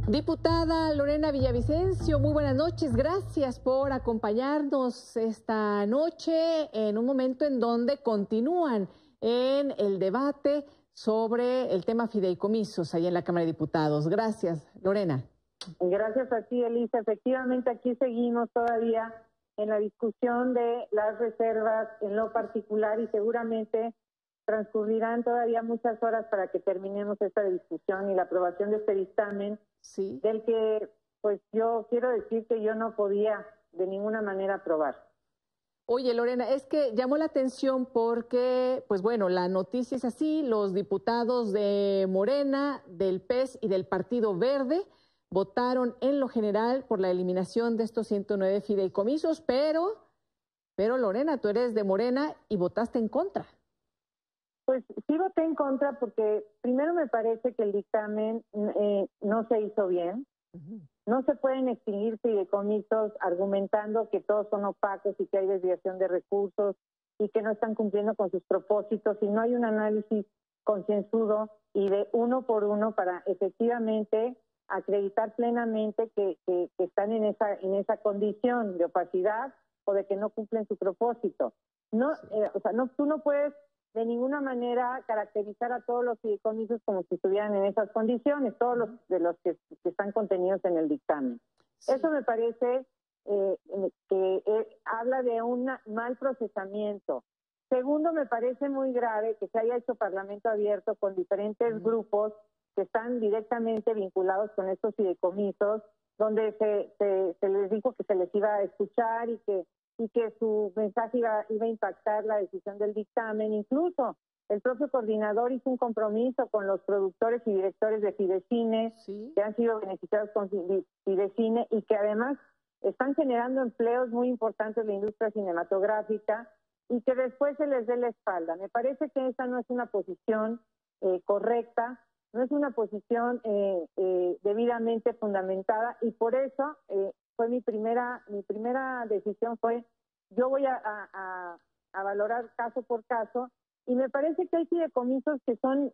Diputada Lorena Villavicencio, muy buenas noches. Gracias por acompañarnos esta noche en un momento en donde continúan en el debate sobre el tema fideicomisos ahí en la Cámara de Diputados. Gracias, Lorena. Gracias a ti, Elisa. Efectivamente, aquí seguimos todavía en la discusión de las reservas en lo particular y seguramente transcurrirán todavía muchas horas para que terminemos esta discusión y la aprobación de este dictamen, sí, del que pues yo quiero decir que yo no podía de ninguna manera aprobar. Oye, Lorena, es que llamó la atención porque, pues bueno, la noticia es así: los diputados de Morena, del PES y del Partido Verde votaron en lo general por la eliminación de estos 109 fideicomisos, pero Lorena, tú eres de Morena y votaste en contra. Pues sí voté en contra porque primero me parece que el dictamen no se hizo bien. No se pueden extinguir fideicomisos argumentando que todos son opacos y que hay desviación de recursos y que no están cumpliendo con sus propósitos, y no hay un análisis concienzudo y de uno por uno para efectivamente acreditar plenamente que están en esa condición de opacidad o de que no cumplen su propósito. No, tú no puedes de ninguna manera caracterizar a todos los fideicomisos como si estuvieran en esas condiciones, todos los que están contenidos en el dictamen. Sí. Eso me parece que habla de un mal procesamiento. Segundo, me parece muy grave que se haya hecho parlamento abierto con diferentes grupos que están directamente vinculados con estos fideicomisos, donde se les dijo que se les iba a escuchar y que su mensaje iba a impactar la decisión del dictamen. Incluso el propio coordinador hizo un compromiso con los productores y directores de Fidecine, ¿sí?, que han sido beneficiados con Fidecine y que además están generando empleos muy importantes en la industria cinematográfica, y que después se les dé la espalda. Me parece que esa no es una posición correcta, no es una posición debidamente fundamentada, y por eso fue mi primera decisión fue: yo voy a valorar caso por caso, y me parece que hay fideicomisos que son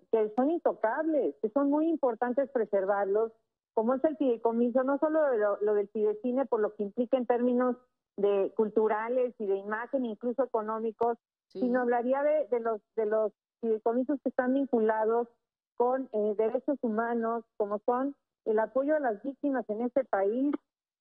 intocables, que son muy importantes preservarlos, como es el fideicomiso, no solo lo del Fidecine, por lo que implica en términos de culturales y de imagen, incluso económicos, sí, sino hablaría de los fideicomisos que están vinculados con derechos humanos, como son el apoyo a las víctimas en este país.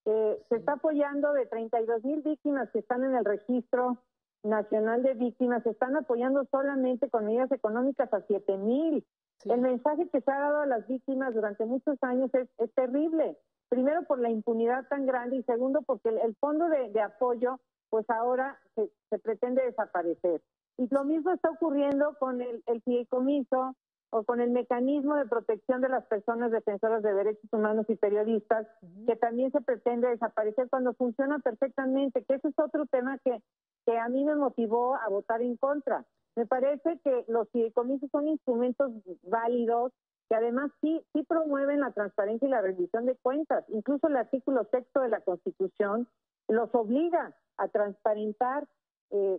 Se está apoyando de 32,000 víctimas que están en el Registro Nacional de Víctimas, se están apoyando solamente con medidas económicas a 7,000. Sí. El mensaje que se ha dado a las víctimas durante muchos años es terrible. Primero, por la impunidad tan grande, y segundo, porque el fondo de apoyo, pues ahora se pretende desaparecer. Y lo mismo está ocurriendo con el fideicomiso o con el mecanismo de protección de las personas defensoras de derechos humanos y periodistas, que también se pretende desaparecer cuando funciona perfectamente, que ese es otro tema que a mí me motivó a votar en contra. Me parece que los fideicomisos son instrumentos válidos, que además sí promueven la transparencia y la rendición de cuentas. Incluso el artículo 6 de la Constitución los obliga a transparentar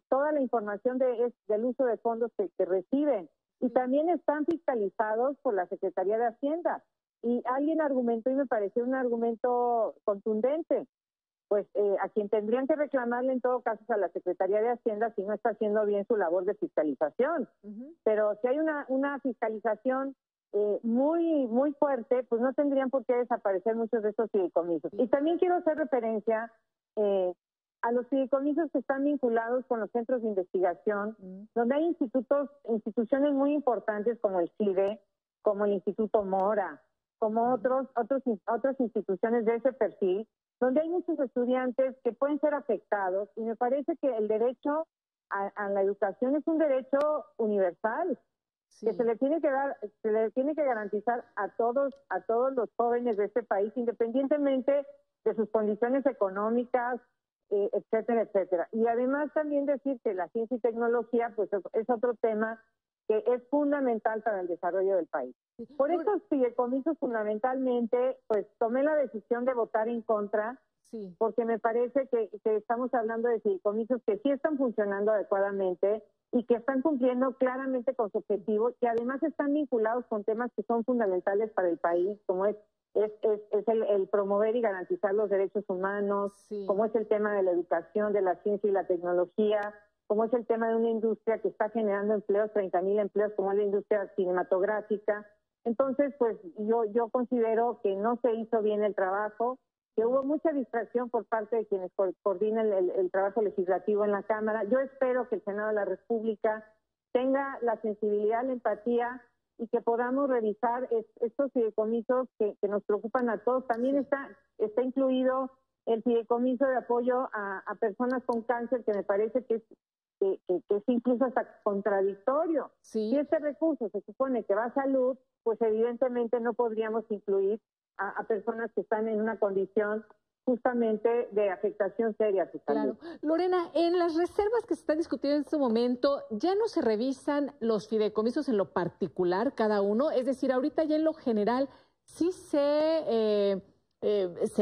toda la información del uso de fondos que reciben. Y también están fiscalizados por la Secretaría de Hacienda. Y alguien argumentó, y me pareció un argumento contundente, pues a quien tendrían que reclamarle en todo caso es a la Secretaría de Hacienda si no está haciendo bien su labor de fiscalización. Pero si hay una fiscalización muy, muy fuerte, pues no tendrían por qué desaparecer muchos de estos fideicomisos. Y también quiero hacer referencia a los fideicomisos que están vinculados con los centros de investigación, donde hay instituciones muy importantes como el CIDE, como el Instituto Mora, como otras instituciones de ese perfil, donde hay muchos estudiantes que pueden ser afectados, y me parece que el derecho a la educación es un derecho universal, sí, que se le tiene que garantizar a todos los jóvenes de este país, independientemente de sus condiciones económicas, etcétera, etcétera. Y además también decir que la ciencia y tecnología pues es otro tema que es fundamental para el desarrollo del país. Por estos fideicomisos fundamentalmente pues tomé la decisión de votar en contra, sí, porque me parece que estamos hablando de fideicomisos que sí están funcionando adecuadamente y que están cumpliendo claramente con su objetivo, que además están vinculados con temas que son fundamentales para el país, como es es el promover y garantizar los derechos humanos, como es el tema de la educación, de la ciencia y la tecnología, como es el tema de una industria que está generando empleos, 30,000 empleos, como es la industria cinematográfica. Entonces, pues yo considero que no se hizo bien el trabajo, que hubo mucha distracción por parte de quienes coordinan el trabajo legislativo en la Cámara. Yo espero que el Senado de la República tenga la sensibilidad, la empatía y que podamos revisar estos fideicomisos que nos preocupan a todos. También está incluido el fideicomiso de apoyo a personas con cáncer, que me parece que es incluso hasta contradictorio. Sí. Si este recurso se supone que va a salud, pues evidentemente no podríamos incluir a personas que están en una condición justamente de afectación seria a su salud. Claro. Lorena, en las reservas que se están discutiendo en este momento, ¿ya no se revisan los fideicomisos en lo particular cada uno? Es decir, ahorita ya en lo general sí se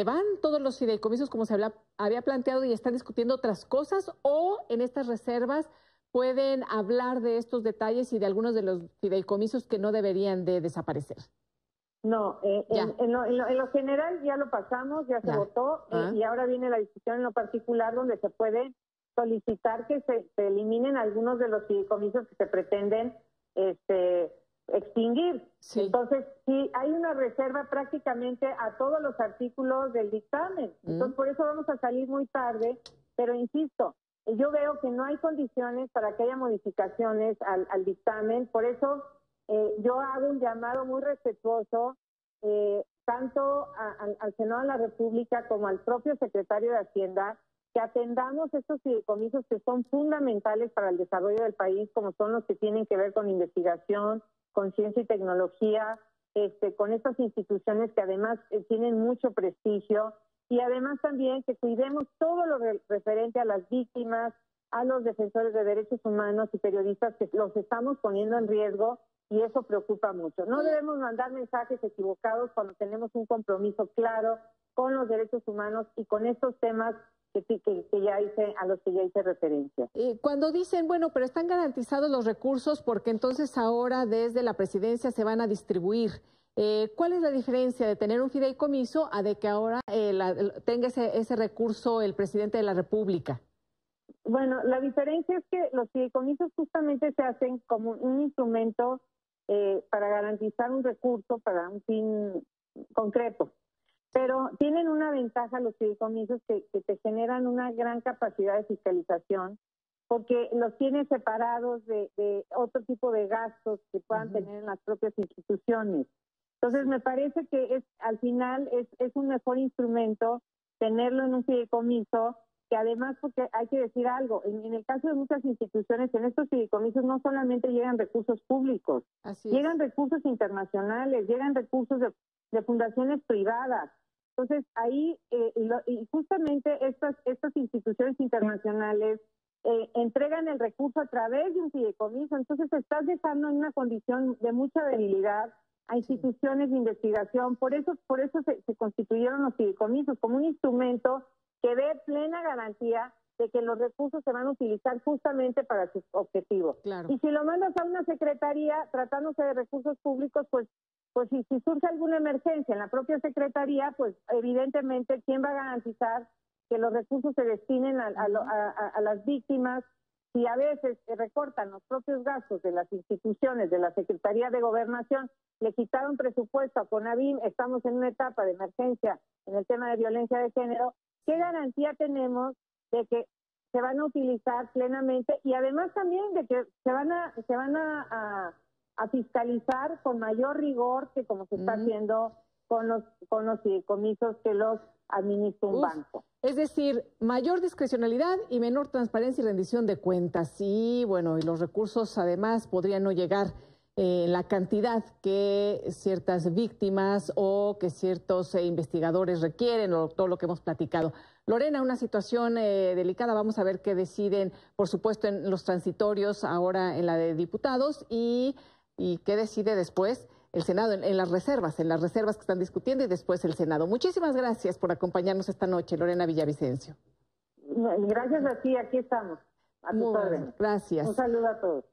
van todos los fideicomisos como se había planteado y están discutiendo otras cosas, o en estas reservas pueden hablar de estos detalles y de algunos de los fideicomisos que no deberían de desaparecer. No, en lo general ya lo pasamos, ya se votó, y ahora viene la discusión en lo particular, donde se puede solicitar que se eliminen algunos de los fideicomisos que se pretenden extinguir. Sí. Entonces, sí, hay una reserva prácticamente a todos los artículos del dictamen. Entonces, por eso vamos a salir muy tarde, pero insisto, yo veo que no hay condiciones para que haya modificaciones al dictamen, por eso yo hago un llamado muy respetuoso tanto al Senado de la República como al propio secretario de Hacienda, que atendamos estos fideicomisos que son fundamentales para el desarrollo del país, como son los que tienen que ver con investigación, con ciencia y tecnología, con estas instituciones que además tienen mucho prestigio, y además también que cuidemos todo lo referente a las víctimas, a los defensores de derechos humanos y periodistas, que los estamos poniendo en riesgo, y eso preocupa mucho. No debemos mandar mensajes equivocados cuando tenemos un compromiso claro con los derechos humanos y con estos temas a los que ya hice referencia. Cuando dicen, bueno, pero están garantizados los recursos porque entonces ahora desde la presidencia se van a distribuir, ¿cuál es la diferencia de tener un fideicomiso a de que ahora tenga ese recurso el presidente de la República? Bueno, la diferencia es que los fideicomisos justamente se hacen como un instrumento para garantizar un recurso para un fin concreto. Pero tienen una ventaja los fideicomisos que te generan una gran capacidad de fiscalización, porque los tienes separados de otro tipo de gastos que puedan tener en las propias instituciones. Entonces, me parece que al final es un mejor instrumento tenerlo en un fideicomiso, que además, porque hay que decir algo, en el caso de muchas instituciones, en estos fideicomisos no solamente llegan recursos públicos, llegan recursos internacionales, llegan recursos de fundaciones privadas. Entonces, ahí, y justamente estas instituciones internacionales entregan el recurso a través de un fideicomiso. Entonces, estás dejando en una condición de mucha debilidad a instituciones de investigación. Por eso se constituyeron los fideicomisos como un instrumento que dé plena garantía de que los recursos se van a utilizar justamente para sus objetivos. Claro. Y si lo mandas a una secretaría tratándose de recursos públicos, pues si surge alguna emergencia en la propia secretaría, pues evidentemente, ¿quién va a garantizar que los recursos se destinen a las víctimas? Si a veces recortan los propios gastos de las instituciones, de la Secretaría de Gobernación, le quitaron presupuesto a CONAVIM, estamos en una etapa de emergencia en el tema de violencia de género, ¿qué garantía tenemos de que se van a utilizar plenamente? Y además también de que se van a fiscalizar con mayor rigor que como se está haciendo con los fideicomisos que los administra un banco. Es decir, mayor discrecionalidad y menor transparencia y rendición de cuentas. Y bueno, y los recursos además podrían no llegar la cantidad que ciertas víctimas o que ciertos investigadores requieren, o todo lo que hemos platicado. Lorena, una situación delicada. Vamos a ver qué deciden, por supuesto, en los transitorios, ahora en la de diputados, y qué decide después el Senado en las reservas que están discutiendo, y después el Senado. Muchísimas gracias por acompañarnos esta noche, Lorena Villavicencio. Gracias a ti, aquí estamos. A tus órdenes. Gracias. Un saludo a todos.